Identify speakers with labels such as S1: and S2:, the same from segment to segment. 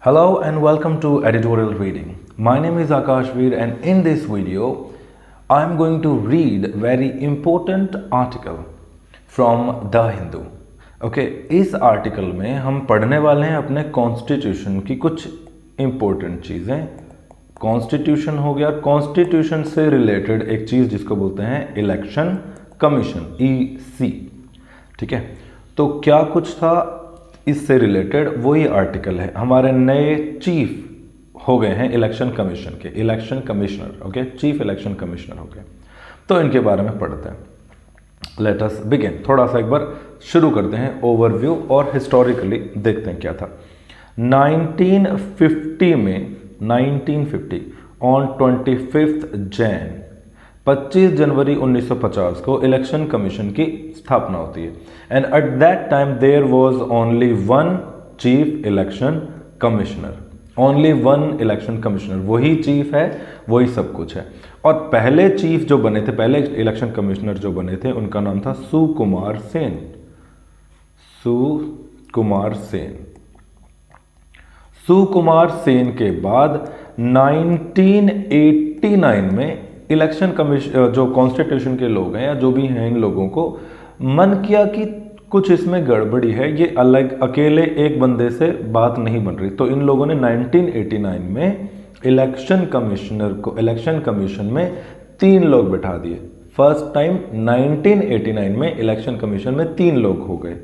S1: Hello and welcome to Editorial Reading. My name is Akash Veer and in this video I am going to read very important article from The Hindu. Okay, इस article में हम पढ़ने वाले हैं अपने constitution की कुछ important चीज़ें। कॉन्स्टिट्यूशन हो गया, कॉन्स्टिट्यूशन से रिलेटेड एक चीज़ जिसको बोलते हैं इलेक्शन कमीशन EC। ठीक है, तो क्या कुछ था इससे रिलेटेड वही आर्टिकल है। हमारे नए चीफ हो गए हैं इलेक्शन कमीशन के, election commissioner. Okay, chief election commissioner हो गए, तो इनके बारे में पढ़ते हैं। Late us begin. थोड़ा सा एक बार शुरू करते हैं ओवरव्यू और हिस्टोरिकली देखते हैं क्या था। 1950 में 1950 ऑन 25 जैन 25 जनवरी 1950 को इलेक्शन कमीशन की स्थापना होती है। And at that time there was only one chief election commissioner, only one election commissioner. वही चीफ है, वही सब कुछ है। और पहले चीफ जो बने थे, पहले इलेक्शन कमिश्नर जो बने थे, उनका नाम था सुकुमार सेन। सुकुमार सेन। सुकुमार सेन के बाद 1989 में इलेक्शन कमीशन जो कॉन्स्टिट्यूशन के लोग हैं या जो भी हैं, इन लोगों को मन किया कि कुछ इसमें गड़बड़ी है, ये अलग अकेले एक बंदे से बात नहीं बन रही। तो इन लोगों ने 1989 में इलेक्शन कमिश्नर को इलेक्शन कमीशन में 3 लोग बैठा दिए। फर्स्ट टाइम 1989 में इलेक्शन कमीशन में 3 लोग हो गए,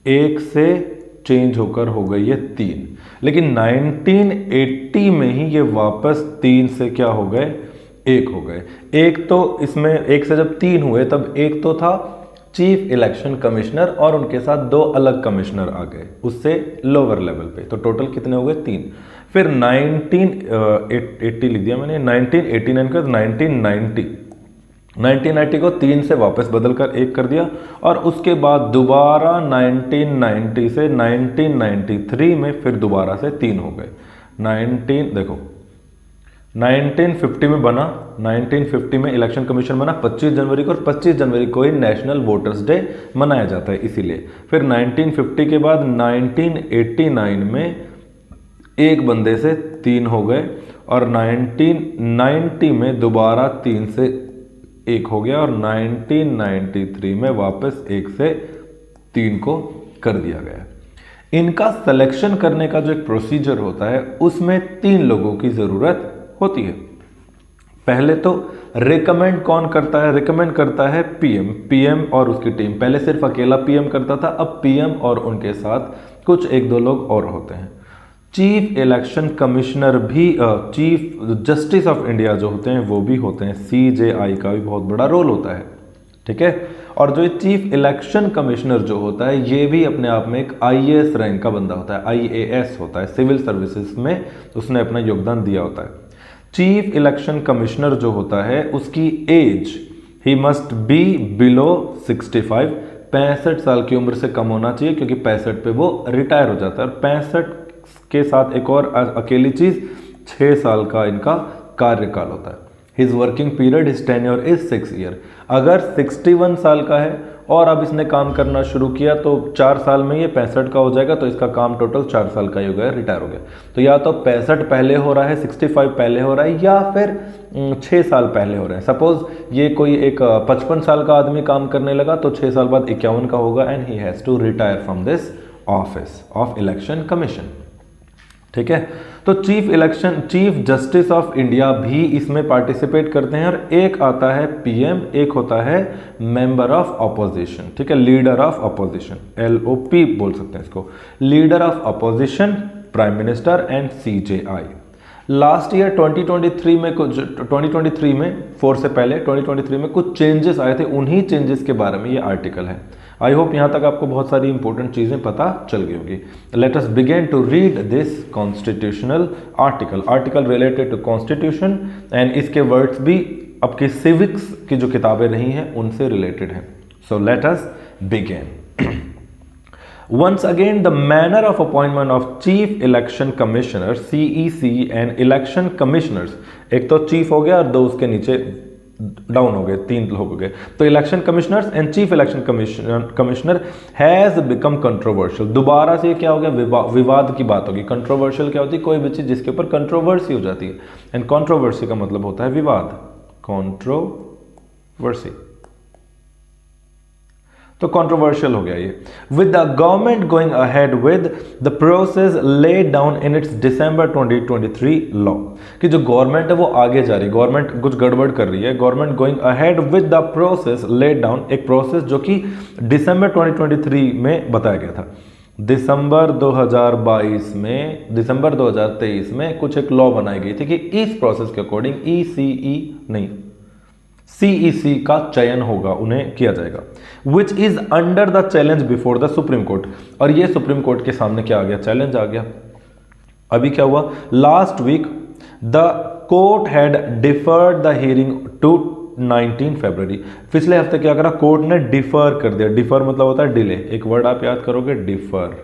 S1: एक से चेंज होकर हो गए ये 3। लेकिन 1980 में ही ये वापस 3 से क्या हो गए, 1 हो गए। एक तो इसमें एक से जब 3 हुए तब एक तो था चीफ इलेक्शन कमिश्नर और उनके साथ 2 अलग कमिश्नर आ गए उससे लोअर लेवल पे। तो टोटल कितने हो गए, 3। फिर 1980 लिख दिया मैंने, 1989 का 1990 को 3 से वापस बदलकर 1 कर दिया। और उसके बाद दोबारा 1990 से 1993 में फिर दोबारा से 3 हो गए। 1950 में बना, 1950 में इलेक्शन कमीशन बना 25 जनवरी को, और 25 जनवरी को ही नेशनल वोटर्स डे मनाया जाता है इसीलिए। फिर 1950 के बाद 1989 में एक बंदे से 3 हो गए, और 1990 में दोबारा 3 से 1 हो गया, और 1993 में वापस 1 से 3 को कर दिया गया। इनका सिलेक्शन करने का जो एक प्रोसीजर होता है उसमें 3 लोगों की ज़रूरत होती है। पहले तो रिकमेंड कौन करता है, रिकमेंड करता है पीएम और उसकी टीम। पहले सिर्फ अकेला पीएम करता था, अब पीएम और उनके साथ कुछ 1-2 लोग और होते हैं। चीफ इलेक्शन कमिश्नर भी, चीफ जस्टिस ऑफ इंडिया जो होते हैं वो भी होते हैं। CJI का भी बहुत बड़ा रोल होता है। ठीक है, और जो चीफ इलेक्शन कमिश्नर जो होता है ये भी अपने आप में एक IAS रैंक का बंदा होता है, IAS होता है, सिविल सर्विसेज में उसने अपना योगदान दिया होता है। चीफ इलेक्शन कमिश्नर जो होता है उसकी age, he must be below 65, 65 साल की उम्र से कम होना चाहिए, क्योंकि 65 पे वो रिटायर हो जाता है। और 65 के साथ एक और अकेली चीज, 6 साल का इनका कार्यकाल होता है। His working period, his tenure is 6 year. अगर 61 साल का है और अब इसने काम करना शुरू किया तो 4 साल में ये 65 का हो जाएगा, तो इसका काम टोटल 4 साल का ही हो गया, रिटायर हो गया। तो या तो 65 पहले हो रहा है, 65 पहले हो रहा है, या फिर 6 साल पहले हो रहे हैं। सपोज ये कोई एक 55 साल का आदमी काम करने लगा तो 6 साल बाद 51 का होगा, and he has to retire from this office of election commission. ठीक है, तो चीफ जस्टिस ऑफ इंडिया भी इसमें पार्टिसिपेट करते हैं। और एक आता है पीएम, एक होता है मेंबर ऑफ अपोजिशन। ठीक है, लीडर ऑफ अपोजिशन, LOP बोल सकते हैं इसको, leader of opposition, prime minister and CJI। Last year 2023 में कुछ 2023 में 4 से पहले 2023 में कुछ चेंजेस आए थे, उन्हीं चेंजेस के बारे में ये आर्टिकल है। आई होप यहाँ तक आपको बहुत सारी इंपॉर्टेंट चीज़ें पता चल गई होगी। Let us begin to read this constitutional article related to constitution, and इसके वर्ड्स भी आपकी सिविक्स की जो किताबें रही हैं उनसे रिलेटेड हैं। So let us begin. Once again, the manner of appointment of Chief Election Commissioner CEC and Election Commissioners, एक तो चीफ हो गया और 2 उसके नीचे डाउन हो गए, 3 लोग हो गए। तो election commissioners and chief election commissioner has become controversial. दोबारा से क्या हो गया, विवाद की बात होगी। कंट्रोवर्शियल क्या होती है, कोई भी चीज जिसके ऊपर कंट्रोवर्सी हो जाती है, एंड कंट्रोवर्सी का मतलब होता है विवाद, कंट्रोवर्सी। तो कंट्रोवर्शियल हो गया ये। With the government going ahead with the process laid down in its December 2023 law, कि जो गवर्नमेंट है वो आगे जा रही है, गवर्नमेंट कुछ गड़बड़ कर रही है। Government going ahead with the process laid down, एक प्रोसेस जो कि दिसंबर 2023 में बताया गया था। दिसंबर 2022 में, दिसंबर 2023 में कुछ एक लॉ बनाई गई थी कि इस प्रोसेस के अकॉर्डिंग ECE नहीं CEC का चयन होगा, उन्हें किया जाएगा। Which is under the challenge before the supreme court, और ये सुप्रीम कोर्ट के सामने क्या आ गया, चैलेंज आ गया। अभी क्या हुआ, last week the court had deferred the hearing to 19 फरवरी। पिछले हफ्ते क्या करा, कोर्ट ने डिफर कर दिया। डिफर मतलब होता है डिले, एक वर्ड आप याद करोगे, डिफर।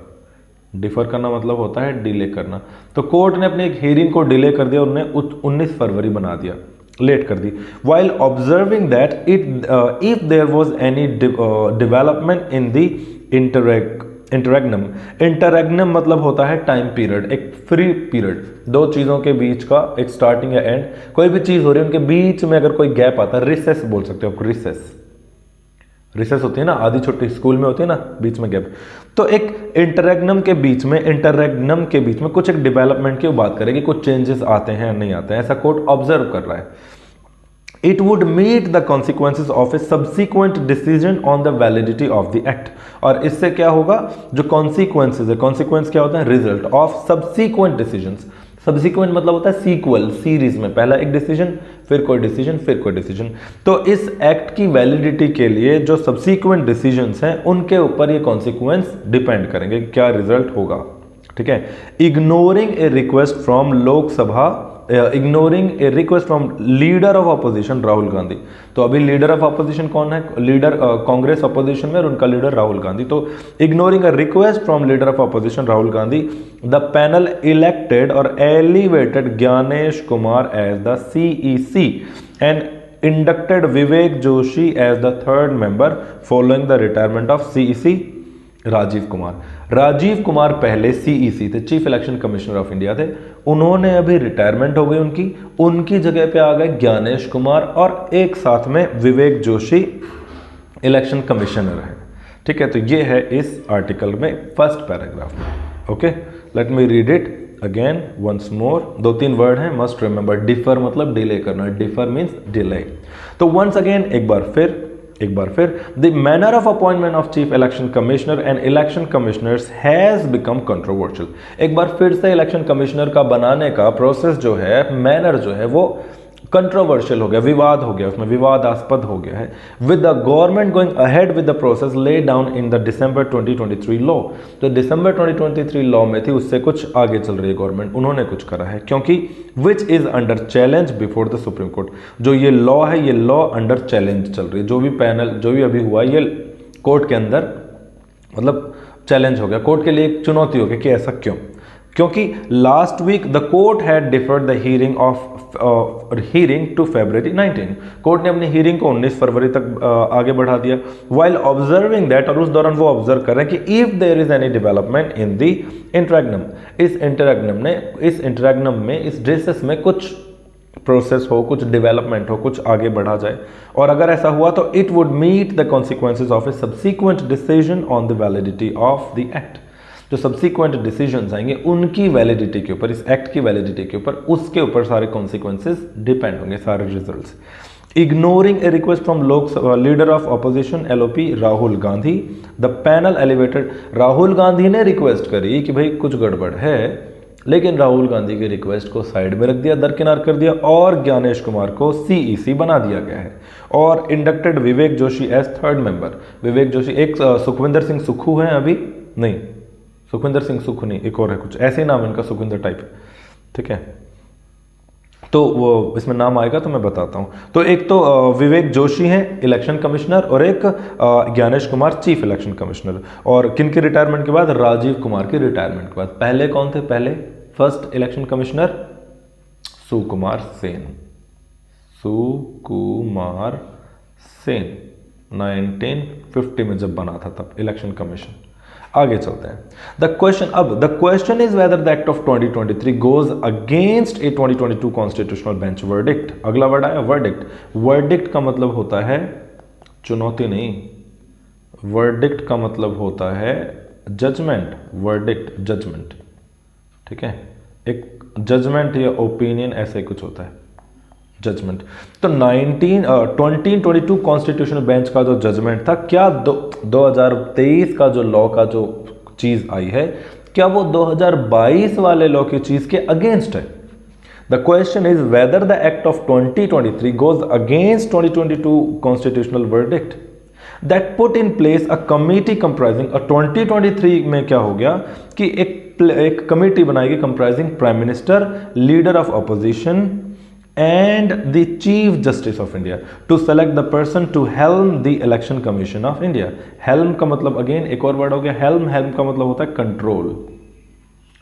S1: डिफर करना मतलब होता है डिले करना। तो कोर्ट ने अपनी एक हियरिंग को डिले कर दिया, उन्होंने 19 फरवरी बना दिया, लेट कर दी। While observing that if there was any development in the interregnum. Interregnum मतलब होता है टाइम पीरियड, एक फ्री पीरियड, दो चीजों के बीच का एक स्टार्टिंग या एंड, कोई भी चीज हो रही है उनके बीच में अगर कोई गैप आता है, रिसेस बोल सकते हो आप, रिसेस। रिसेस होती है ना, आधी छुट्टी स्कूल में होती है ना, बीच में गैप। तो एक इंटररेग्नम के बीच में कुछ एक डेवलपमेंट की बात करेगी, कुछ चेंजेस आते हैं नहीं आते हैं, ऐसा कोर्ट ऑब्जर्व कर रहा है। It would meet the consequences of a subsequent decision on the validity of the act। और इससे क्या होगा, जो consequences है, consequence क्या होता है, result of subsequent decisions। Subsequent मतलब होता है सीक्वल, सीरीज में पहला एक डिसीजन, फिर कोई डिसीजन, फिर कोई डिसीजन। तो इस एक्ट की वैलिडिटी के लिए जो सबसिक्वेंट डिसीजंस हैं उनके ऊपर ये कॉन्सिक्वेंस डिपेंड करेंगे, क्या रिजल्ट होगा। ठीक है। Ignoring A request from Lok Sabha, ignoring A request from leader of opposition Rahul Gandhi. तो अभी लीडर ऑफ अपोजिशन कौन है, लीडर कांग्रेस अपोजिशन में और उनका लीडर राहुल गांधी। तो ignoring a request from leader of opposition Rahul Gandhi, the panel elected और elevated Gyanesh Kumar as the CEC and inducted Vivek Joshi as the third member following the retirement of CEC Rajiv Kumar. Rajiv Kumar पहले CEC थे, chief election commissioner of India थे, उन्होंने अभी retirement हो गई उनकी जगह पे आ गए ज्ञानेश कुमार और एक साथ में विवेक जोशी इलेक्शन कमिश्नर है। ठीक है, तो ये है इस आर्टिकल में फर्स्ट पैराग्राफ में। Okay, let me read it again once more. 2-3 word हैं, मस्ट रिमेंबर। डिफर मतलब डिले करना, डिफर मीन्स डिले। तो वंस अगेन एक बार फिर the manner of appointment of chief election commissioner and election commissioners has become controversial. एक बार फिर से इलेक्शन कमिश्नर का बनाने का प्रोसेस जो है, मैनर जो है वो कंट्रोवर्शियल हो गया, विवाद हो गया, उसमें विवादास्पद हो गया है। With the government going ahead with the process lay down in the December 2023 law. तो दिसंबर 2023 लॉ में थी, उससे कुछ आगे चल रही है गवर्नमेंट, उन्होंने कुछ करा है, क्योंकि which is under challenge before the supreme court. जो ये लॉ है, ये लॉ अंडर चैलेंज चल रही है। जो भी पैनल, जो भी अभी हुआ, ये कोर्ट के अंदर मतलब चैलेंज हो गया, कोर्ट के लिए एक चुनौती हो गई कि ऐसा क्यों। क्योंकि last week the court had deferred the hearing to February 19। Court ने अपनी हियरिंग को 19 फरवरी तक आगे बढ़ा दिया। वाइल ऑब्जर्विंग दैट, और उस दौरान वो ऑब्जर्व कर रहे हैं कि if there is any development in the interregnum, इस इंटररेग्नम में इस डिस्कस में कुछ प्रोसेस हो, कुछ डेवलपमेंट हो, कुछ आगे बढ़ा जाए, और अगर ऐसा हुआ तो it would meet the consequences of a subsequent decision on the validity of the act. जो सब्सिक्वेंट डिसीजंस आएंगे उनकी वैलिडिटी के ऊपर, इस एक्ट की वैलिडिटी के ऊपर, उसके ऊपर सारे कॉन्सिक्वेंसेज डिपेंड होंगे, सारे results. Ignoring A request from Lok Sabha leader of opposition LOP Rahul Gandhi, the panel elevated. Rahul Gandhi ने रिक्वेस्ट करी कि भाई कुछ गड़बड़ है, लेकिन राहुल गांधी की रिक्वेस्ट को साइड में रख दिया, दरकिनार कर दिया, और ज्ञानेश कुमार को CEC बना दिया गया है। और इंडक्टेड विवेक Joshi as third member. Vivek Joshi, एक सुखविंदर सिंह सुक्खू हैं अभी, नहीं सुखविंदर सिंह सुक्खू नहीं, एक और है कुछ ऐसे ही नाम इनका, सुखविंदर टाइप। ठीक है, तो वो इसमें नाम आएगा तो मैं बताता हूं। तो एक तो विवेक जोशी हैं इलेक्शन कमिश्नर, और एक Gyanesh Kumar chief election commissioner. और किन की रिटायरमेंट के बाद, राजीव कुमार की रिटायरमेंट के बाद। पहले कौन थे, पहले first election commissioner Sukumar Sen. Sukumar Sen 1950 में जब बना था तब इलेक्शन कमीशन। आगे चलते हैं। The question is whether the act of 2023 goes against A 2022 constitutional bench verdict. अगला वर्ड आया वर्डिक्ट। वर्डिक्ट का मतलब होता है चुनौती नहीं, वर्डिक्ट का मतलब होता है जजमेंट। वर्डिक्ट जजमेंट, ठीक है, एक जजमेंट या ओपिनियन ऐसे कुछ होता है, जजमेंट। तो 2022 कॉन्स्टिट्यूशनल बेंच का जो जजमेंट था, क्या 2023 का जो लॉ का जो चीज आई है, क्या वो 2022 वाले लॉ की चीज के अगेंस्ट है? The question is whether the act of 2023 goes against 2022 constitutional verdict that put in place a committee comprising. 2023 में क्या हो गया कि एक कमिटी बनाएगी comprising prime minister, leader of opposition and the Chief Justice of India to select the person to helm the Election Commission of India। helm का मतलब again एक और वर्ड हो गया helm। helm का मतलब होता है कंट्रोल,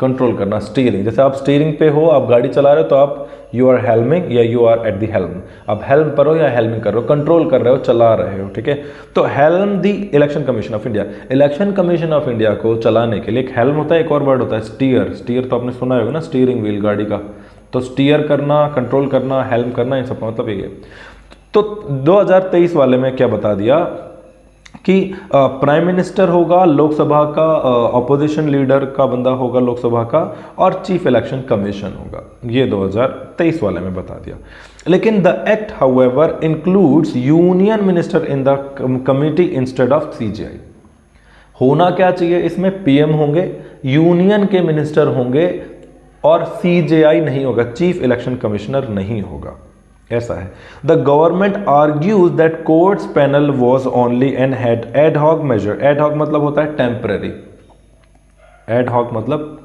S1: कंट्रोल करना, स्टीयरिंग। जैसे आप स्टीयरिंग पे हो, आप गाड़ी चला रहे हो तो आप यू आर हेल्मिंग या you are at the helm. आप हेल्म पर हो या हेल्मिंग कर रहे हो, कंट्रोल कर रहे हो, चला रहे हो, ठीक है। तो helm the election commission of India. Election commission of India को चलाने के लिए एक हेल्म होता है, एक और वर्ड होता है स्टीयर। स्टीयर तो आपने सुना होगा ना, स्टीयरिंग व्हील गाड़ी का। तो स्टीयर करना, कंट्रोल करना, हेल्म करना, इन सब का मतलब यही है। तो 2023 वाले में क्या बता दिया कि प्राइम मिनिस्टर होगा लोकसभा का, ऑपोजिशन लीडर का बंदा होगा लोकसभा का, और चीफ इलेक्शन कमीशन होगा। ये 2023 वाले में बता दिया। लेकिन the act however includes union minister in the committee instead of CGI. होना क्या चाहिए इसमें? पीएम होंगे, यूनियन के मिनिस्टर होंगे, और सीजेआई नहीं होगा, चीफ इलेक्शन कमिश्नर नहीं होगा, ऐसा है। The government argues that court's panel was only an ad hoc measure. Ad hoc मतलब होता है टेम्पररी, एड हॉक मतलब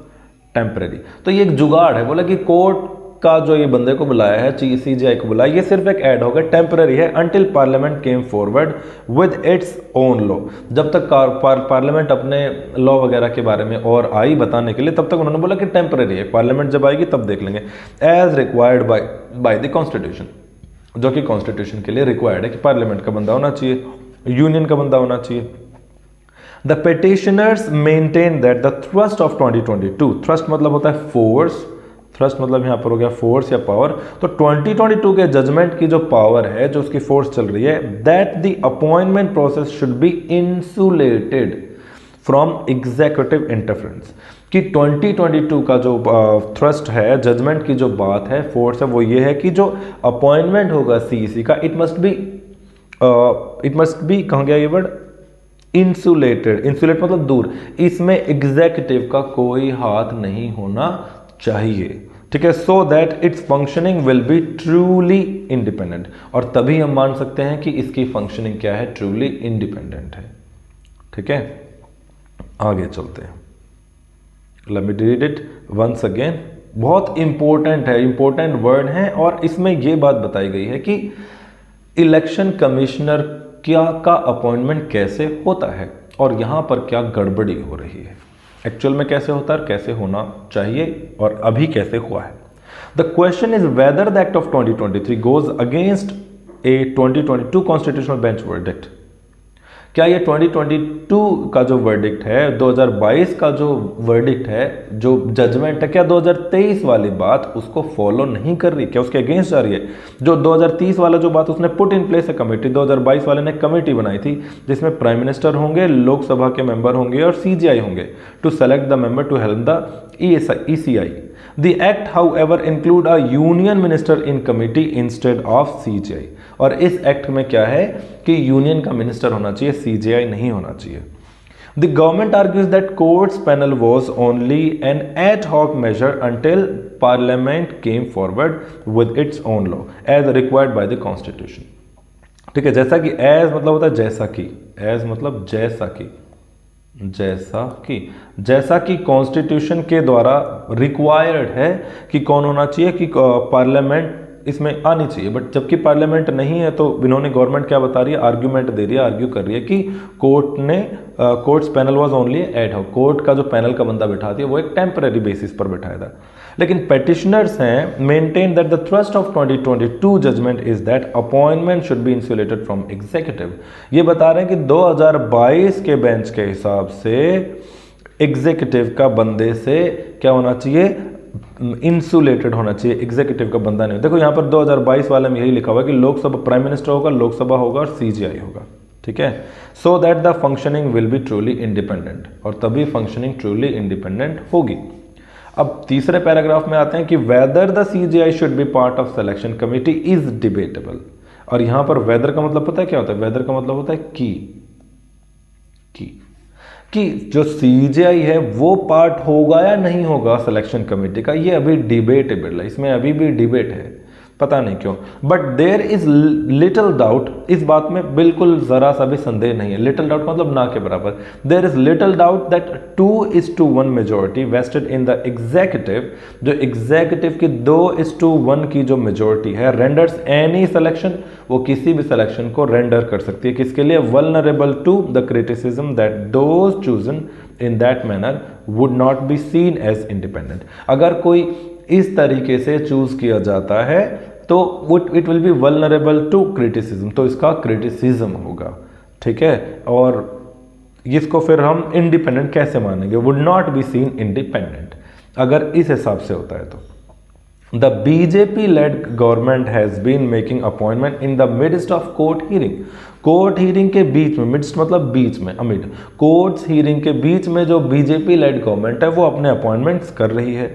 S1: टेम्पररी। तो ये एक जुगाड़ है, बोला कि कोर्ट का जो ये बंदे को बुलाया है, सीजीआई को बुलाया, ये सिर्फ एक एड हॉक है, टेम्पररी है, until parliament came forward with its own law. जब तक पार्लियामेंट अपने लॉ वगैरह के बारे में और आई बताने के लिए, तब तक उन्होंने बोला कि टेम्पररी है, पार्लियामेंट जब आएगी तब देख लेंगे। As required by the constitution, जो कि कॉन्स्टिट्यूशन के लिए रिक्वायर्ड है कि पार्लियामेंट का बंदा होना चाहिए, यूनियन का बंदा होना चाहिए। The petitioners maintain that the thrust of 2022, thrust मतलब होता है फोर्स, थ्रस्ट मतलब यहां पर हो गया फोर्स या पावर। तो 2022 के जजमेंट की जो पावर है, जो उसकी फोर्स चल रही है, that the appointment process should be insulated from executive interference. कि 2022 का जो थ्रस्ट है, जजमेंट की जो बात है, फोर्स है, वो ये है कि जो अपॉइंटमेंट होगा सीईसी का, इट मस्ट बी कहाँ गया ये वर्ड, इंसुलेटेड। इंसुलेट मतलब दूर, इसमें एग्जीक्यूटिव का कोई हाथ नहीं होना चाहिए, ठीक है। So that it's functioning will be truly independent, और तभी हम मान सकते हैं कि इसकी फंक्शनिंग क्या है, ट्रूली इंडिपेंडेंट है, ठीक है। आगे चलते हैं। Let me read it once again. बहुत इंपॉर्टेंट है, इंपॉर्टेंट वर्ड है, और इसमें यह बात बताई गई है कि इलेक्शन कमिश्नर का अपॉइंटमेंट कैसे होता है और यहां पर क्या गड़बड़ी हो रही है, एक्चुअल में कैसे होता है, कैसे होना चाहिए, और अभी कैसे हुआ है। The question is whether the act of 2023 goes against A 2022 constitutional bench verdict. क्या ये 2022 का जो वर्डिक्ट है, 2022 का जो वर्डिक्ट है, जो जजमेंट है, क्या 2023 वाली बात उसको फॉलो नहीं कर रही, क्या उसके अगेंस्ट जा रही है? जो 2030 वाला जो बात उसने पुट इन प्लेस है कमेटी, 2022 वाले ने कमेटी बनाई थी जिसमें प्राइम मिनिस्टर होंगे, लोकसभा के मेंबर होंगे और सीजीआई होंगे to select the member to help the ECI. The act however include a union minister in committee instead of CJI. और इस एक्ट में क्या है कि यूनियन का मिनिस्टर होना चाहिए, सीजीआई नहीं होना चाहिए। The government argues that court's panel was only an ad hoc measure until parliament came forward with its own law as required by the constitution. ठीक है, जैसा कि एज मतलब होता है जैसा कि, एज मतलब जैसा कि, जैसा कि कॉन्स्टिट्यूशन के द्वारा रिक्वायर्ड है कि कौन होना चाहिए, कि पार्लियामेंट इसमें आनी चाहिए। बट जबकि पार्लियामेंट नहीं है तो इन्होंने गवर्नमेंट क्या बता रही है, आर्ग्यूमेंट दे रही है, आर्ग्यू कर रही है कि court's panel was only ad hoc. Court का जो पैनल का बंदा बैठा दिया वो एक टेम्पररी बेसिस पर बैठाया था। लेकिन पेटिशनर्स हैं maintain that the thrust of 2022 judgment is that appointment should be insulated from executive. ये बता रहे हैं कि 2022 के बेंच के हिसाब से एग्जीक्यूटिव का बंदे से क्या होना चाहिए, इंसुलेटेड होना चाहिए, एग्जीक्यूटिव का बंदा नहीं। देखो यहाँ पर 2022 वाले में यही लिखा हुआ है कि लोकसभा प्राइम मिनिस्टर होगा, लोकसभा होगा और सीजीआई होगा, ठीक है, so that the functioning will be truly independent, और तभी फंक्शनिंग ट्रूली इंडिपेंडेंट होगी। अब तीसरे पैराग्राफ में आते हैं कि whether the CGI should be part of selection committee is debatable. और यहां पर वेदर का मतलब पता है क्या होता है? वेदर का मतलब होता है कि जो सीजीआई है वो पार्ट होगा या नहीं होगा सिलेक्शन कमेटी का, ये अभी डिबेटेबल है, इसमें अभी भी डिबेट है, पता नहीं क्यों। But there is little doubt, इस बात में बिल्कुल जरा सा भी संदेह नहीं है। लिटिल डाउट मतलब ना के बराबर। There is little doubt that 2:1 majority vested in the executive, जो एग्जीक्यूटिव की 2:1 की जो मेजोरिटी है, रेंडर्स एनी सिलेक्शन, वो किसी भी सिलेक्शन को रेंडर कर सकती है, किसके लिए? Vulnerable to the criticism that those chosen in that manner would not be seen as independent. अगर कोई इस तरीके से चूज किया जाता है तो it will be vulnerable to criticism, तो इसका क्रिटिसिज्म होगा, ठीक है। और इसको फिर हम इंडिपेंडेंट कैसे मानेंगे? Would not be seen independent, अगर इस हिसाब से होता है तो। The BJP led government has been making appointment in the midst of court hearing. Court hearing के बीच में, मिडस्ट मतलब बीच में, अमिड, कोर्ट्स हियरिंग के बीच में जो बीजेपी लेड गवर्नमेंट है वो अपने अपॉइंटमेंट्स कर रही है।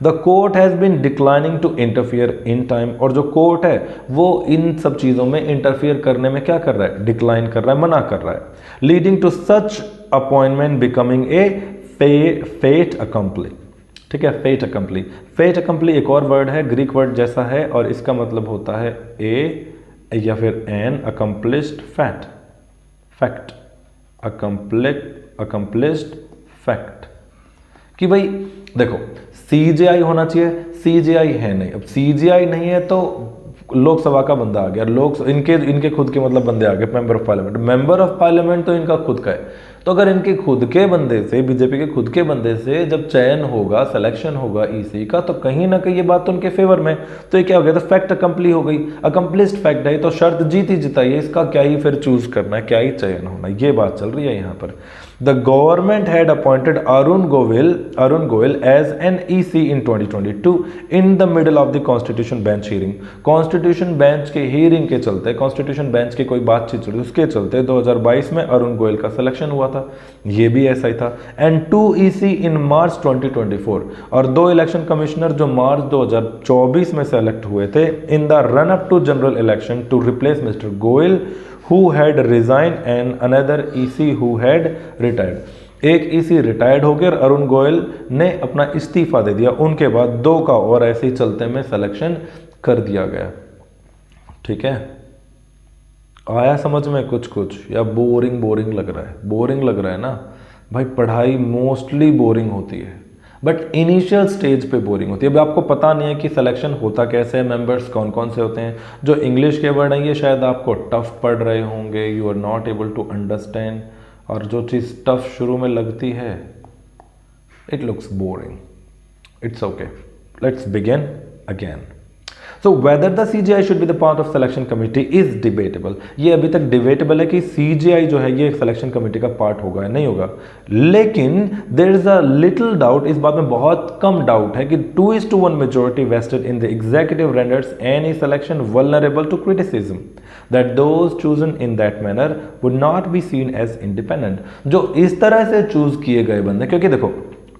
S1: The court has been declining to interfere in time, और जो कोर्ट है वो इन सब चीजों में इंटरफियर करने में क्या कर रहा है? डिक्लाइन कर रहा है, मना कर रहा है। Leading to such appointment becoming a fait accompli, ठीक है, फेट अकम्पली। फेट अकम्पली एक और वर्ड है, ग्रीक वर्ड जैसा है, और इसका मतलब होता है ए या फिर an accomplished fact, accomplished fact, कि भाई देखो सीजीआई होना चाहिए, सीजीआई है नहीं। अब सीजीआई नहीं है तो लोकसभा का बंदा आ गया, इनके खुद के मतलब बंदे आ गए, member of parliament. Member of parliament तो इनका खुद का है, तो अगर इनके खुद के बंदे से, बीजेपी के खुद के बंदे से जब चयन होगा, सिलेक्शन होगा ईसी का, तो कहीं ना कहीं ये बात तो उनके फेवर में, तो ये क्या हो गया? तो फैक्ट अकम्पली हो गई, अकम्पलिश्ड फैक्ट है, तो शर्त जीत ही जिताई है, इसका क्या ही फिर चूज करना है, क्या ही चयन होना है, ये बात चल रही है यहाँ पर। The government had appointed Arun Goyal as an EC in 2022 in the middle of the constitution bench hearing. Constitution bench के हियरिंग के चलते, कॉन्स्टिट्यूशन बेंच की कोई बातचीत चल रही, उसके चलते 2022 में अरुण गोयल का सिलेक्शन हुआ था, ये भी ऐसा ही था। एंड 2 ईसी इन मार्च 2024, और 2 इलेक्शन कमिश्नर जो मार्च 2024 में सेलेक्ट हुए थे in the run up to general election to replace mister Goyal who had resigned and another EC who had retired। एक EC रिटायर्ड हो गया और अरुण गोयल ने अपना इस्तीफा दे दिया, उनके बाद 2 का और ऐसे ही चलते में सिलेक्शन कर दिया गया, ठीक है। आया समझ में कुछ या बोरिंग लग रहा है? बोरिंग लग रहा है ना भाई, पढ़ाई मोस्टली बोरिंग होती है, बट इनिशियल स्टेज पे बोरिंग होती है। अभी आपको पता नहीं है कि सिलेक्शन होता कैसे है, मेंबर्स कौन कौन से होते हैं। जो इंग्लिश के वर्ड हैं ये शायद आपको टफ पढ़ रहे होंगे, you are not able to understand, और जो चीज़ टफ शुरू में लगती है it looks boring, it's okay, let's begin again. So whether the CGI should be the part of selection committee is debatable। ये अभी तक डिबेटेबल है कि CGI जो है ये सिलेक्शन कमेटी का पार्ट होगा या नहीं होगा, लेकिन there is a little doubt, इस बात में बहुत कम डाउट है कि 2:1 majority vested in the executive renders any selection vulnerable to criticism that those chosen in that manner would not be seen as independent। जो इस तरह से चूज किए गए बंदे, क्योंकि देखो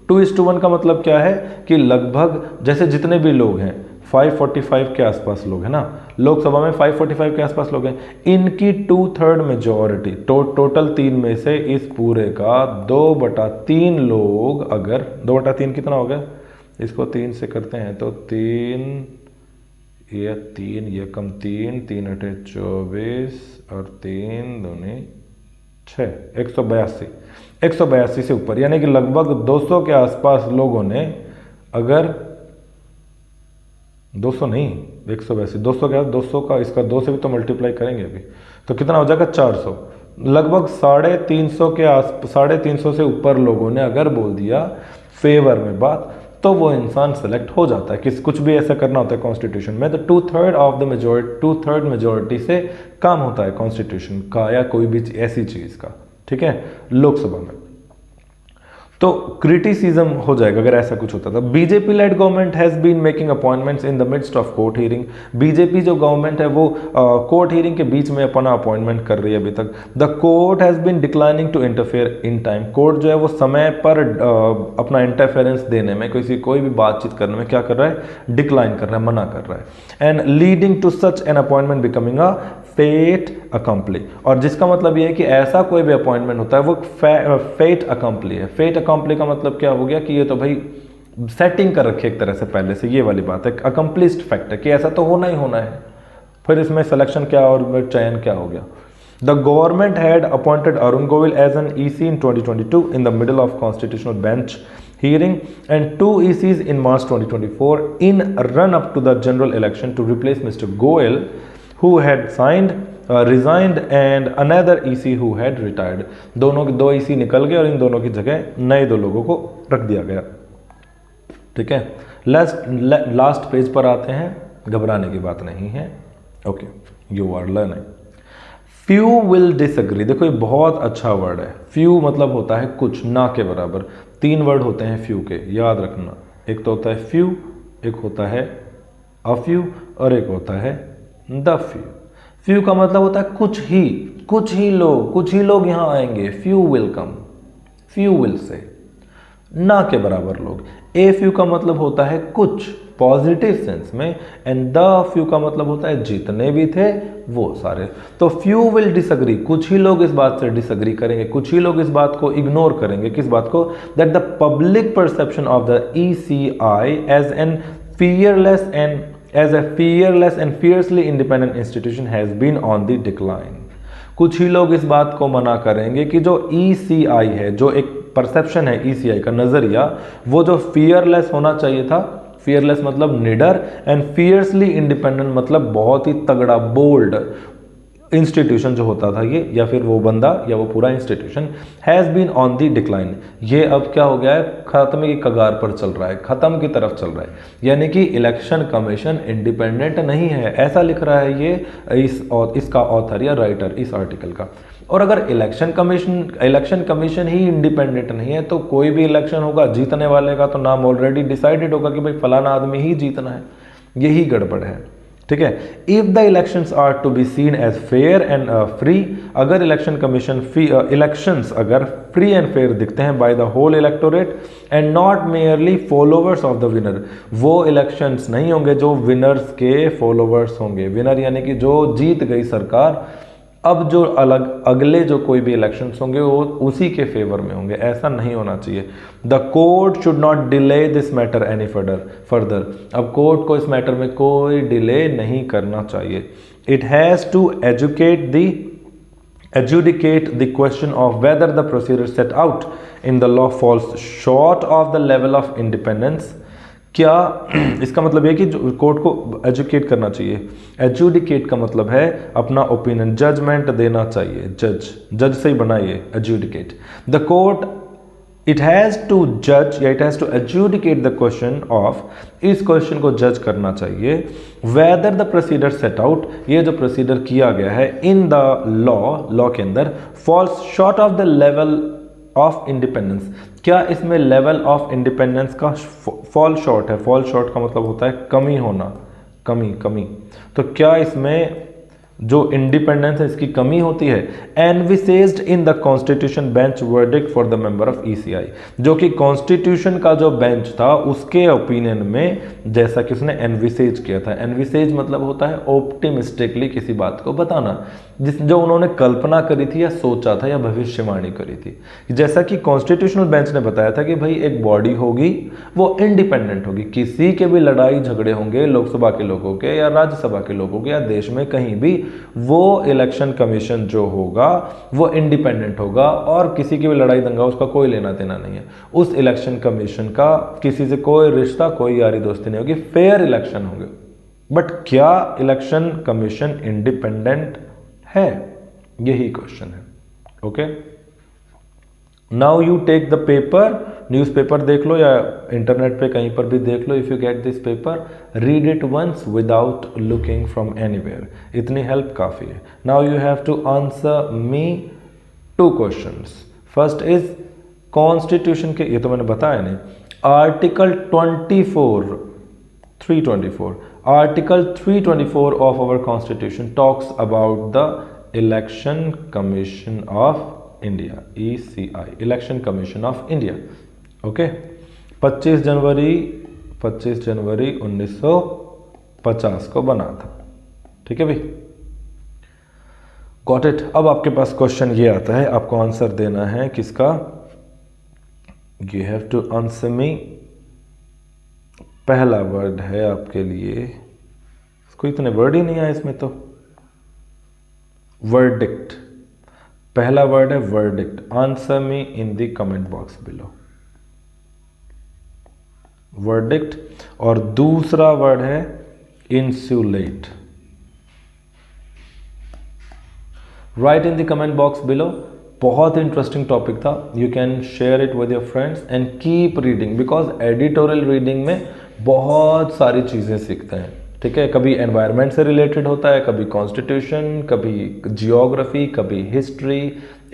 S1: 2:1 का मतलब क्या है कि लगभग जैसे जितने भी लोग हैं 545 के आसपास लोग हैं ना, लोकसभा में 545 के आसपास लोग हैं, इनकी 2/3 मेजॉरिटी, टोटल 3 में से इस पूरे का 2/3 लोग, अगर 2/3 कितना हो गया, इसको 3 से करते हैं तो 3 ये कम 3 3 8 24 और 3 दूनी 6, 182 से ऊपर, यानी कि लगभग 200 के आसपास लोगों ने, अगर 200 नहीं 182, 200 क्या, 200 का इसका 2 से भी तो मल्टीप्लाई करेंगे अभी, तो कितना हो जाएगा 400, लगभग 350 के 350 से ऊपर लोगों ने अगर बोल दिया फेवर में बात, तो वो इंसान सेलेक्ट हो जाता है। कुछ भी ऐसा करना होता है कॉन्स्टिट्यूशन में तो 2/3 मेजोरिटी से काम होता है कॉन्स्टिट्यूशन का या कोई भी ऐसी चीज़ का, ठीक है, लोकसभा में। तो क्रिटिसिज्म हो जाएगा अगर ऐसा कुछ होता था। BJP led government has been making appointments in the midst of court hearing. BJP जो गवर्नमेंट है वो कोर्ट हियरिंग के बीच में अपना अपॉइंटमेंट कर रही है अभी तक। The court has been declining to interfere in time. Court जो है वो समय पर अपना इंटरफेरेंस देने में, कोई भी बातचीत करने में क्या कर रहा है, डिक्लाइन कर रहा है, मना कर रहा है। And leading to such an appointment becoming a fait accompli. और जिसका मतलब ये है कि ऐसा कोई भी अपॉइंटमेंट होता है वो फेट अकम्पली है। फेट अकम्पली का मतलब क्या हो गया कि ये तो भाई सेटिंग कर रखी है एक तरह से पहले से, ये वाली बात है, अकम्पलिस्ड फैक्ट है कि ऐसा तो होना ही होना है। फिर इसमें सिलेक्शन क्या और चयन क्या हो गया। The government had appointed Arun Govil as an EC in 2022 in the middle of constitutional bench hearing and 2 ECs in March 2024 in run up to the general election to replace Mr. Goel who had resigned and another EC who had retired। दोनों 2 EC निकल गए और इन दोनों की जगह नए 2 लोगों को रख दिया गया, ठीक है। लास्ट पेज पर आते हैं, घबराने की बात नहीं है, okay, you are learning. Few will disagree, देखो ये बहुत अच्छा वर्ड है। फ्यू मतलब होता है कुछ, ना के बराबर। 3 वर्ड होते हैं फ्यू के, याद रखना। एक तो होता है फ्यू, एक होता है अ फ्यू और एक होता है द फ्यू। फ्यू का मतलब होता है कुछ ही लोग यहाँ आएंगे। Few will come, few will say, ना के बराबर लोग। ए फ्यू का मतलब होता है कुछ पॉजिटिव सेंस में, एंड द फ्यू का मतलब होता है जितने भी थे वो सारे। तो फ्यू विल डिसएग्री, कुछ ही लोग इस बात से डिसएग्री करेंगे, कुछ ही लोग इस बात को इग्नोर करेंगे। किस बात को? That the public perception of the ECI as a fearless and fiercely independent institution has been on the decline। कुछ ही लोग इस बात को मना करेंगे कि जो ECI है, जो एक परसेप्शन है ECI का नजरिया, वो जो फियरलेस होना चाहिए था, फियरलेस मतलब निडर, एंड फियर्सली इंडिपेंडेंट मतलब बहुत ही तगड़ा, बोल्ड इंस्टीट्यूशन जो होता था ये, या फिर वो बंदा या वो पूरा institution, has been on the decline. ये अब क्या हो गया है? खत्म की कगार पर चल रहा है, खत्म की तरफ चल रहा है। यानी कि इलेक्शन कमीशन इंडिपेंडेंट नहीं है, ऐसा लिख रहा है ये इसका ऑथर या राइटर इस आर्टिकल का। और अगर इलेक्शन कमीशन ही इंडिपेंडेंट नहीं है तो कोई भी इलेक्शन होगा, जीतने वाले का तो नाम ऑलरेडी डिसाइडेड होगा कि भाई फलाना आदमी ही जीतना है। यही गड़बड़ है, ठीक है। If the elections are to be seen as fair and free, अगर इलेक्शंस अगर फ्री एंड फेयर दिखते हैं by the whole electorate and not merely followers of the winner, वो इलेक्शंस नहीं होंगे जो विनर्स के फॉलोवर्स होंगे। विनर यानी कि जो जीत गई सरकार, अब जो अगले जो कोई भी इलेक्शंस होंगे वो उसी के फेवर में होंगे। ऐसा नहीं होना चाहिए। The court should not delay this matter any further. अब कोर्ट को इस मैटर में कोई डिले नहीं करना चाहिए। It has to adjudicate the question of whether the procedure set out in the law falls short of the level of independence। क्या इसका मतलब है कि कोर्ट को एजुकेट करना चाहिए। एजुडिकेट का मतलब है अपना ओपिनियन, जजमेंट देना चाहिए। जज से ही बना ये adjudicate. The court it has to जज या it has to adjudicate the question of, इस क्वेश्चन को जज करना चाहिए, whether the procedure set out, ये जो प्रोसीडर किया गया है इन द लॉ के अंदर, falls short of the level of independence, क्या इसमें लेवल ऑफ इंडिपेंडेंस का फॉल शॉर्ट है। फॉल शॉर्ट का मतलब होता है कमी होना, कमी। तो क्या इसमें जो इंडिपेंडेंस है इसकी कमी होती है। Envisaged in the constitution bench verdict for the member of ECI, जो कि कॉन्स्टिट्यूशन का जो बेंच था उसके ओपिनियन में, जैसा कि उसने एनविसेज किया था। एनविसेज मतलब होता है ऑप्टिमिस्टिकली किसी बात को बताना, जो उन्होंने कल्पना करी थी या सोचा था या भविष्यवाणी करी थी। जैसा कि कॉन्स्टिट्यूशनल बेंच ने बताया था कि भाई एक बॉडी होगी वो इंडिपेंडेंट होगी, किसी के भी लड़ाई झगड़े होंगे लोकसभा के लोगों के या राज्यसभा के लोगों के या देश में कहीं भी, वो इलेक्शन कमीशन जो होगा वो इंडिपेंडेंट होगा और किसी की भी लड़ाई दंगा उसका कोई लेना देना नहीं है। उस इलेक्शन कमीशन का किसी से कोई रिश्ता, कोई यारी दोस्ती नहीं होगी, फेयर इलेक्शन होंगे। बट क्या इलेक्शन कमीशन इंडिपेंडेंट है? यही क्वेश्चन है। Okay, now you take the paper newspaper देख लो या इंटरनेट पे कहीं पर भी देख लो, if you get this paper read it once without looking from anywhere, इतनी हेल्प काफ़ी है। Now you have to answer me 2 questions. First is constitution के, ये तो मैंने बताया नहीं, article 324 article 324 of our constitution talks about the election commission of India, ECI, election commission of India. Okay, 25 जनवरी 1950 को बना था। ठीक है भाई, गॉट इट। अब आपके पास क्वेश्चन ये आता है, आपको आंसर देना है किसका, you have to answer me. पहला वर्ड है आपके लिए, इसको इतने वर्ड ही नहीं आए इसमें तो, वर्डिक्ट। पहला वर्ड है verdict, answer me in the comment box below, verdict. और दूसरा वर्ड है insulate, right in the comment box below. बहुत इंटरेस्टिंग टॉपिक था, you can share it with your friends and keep reading, because editorial reading में बहुत सारी चीज़ें सीखते हैं। ठीक है, कभी एनवायरनमेंट से रिलेटेड होता है, कभी कॉन्स्टिट्यूशन, कभी जियोग्राफी, कभी history,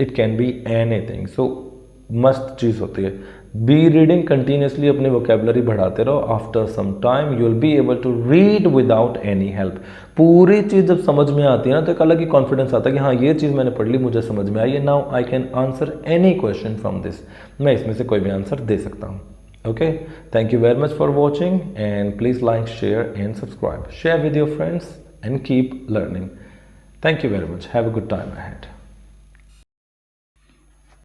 S1: it can be anything. So मस्त चीज़ होती है। बी रीडिंग, कंटिन्यूसली अपनी वोकेबलरी बढ़ाते रहो। After some time you will be able to read without any help. पूरी चीज़ जब समझ में आती है ना तो एक अलग ही कॉन्फिडेंस आता है कि हाँ ये चीज़ मैंने पढ़ ली, मुझे समझ में आई है, now I can answer any question from this. मैं इसमें से कोई भी आंसर दे सकता हूँ। Okay, thank you very much for watching, and please like, share and subscribe. Share with your friends and keep learning. Thank you very much. Have a good time ahead.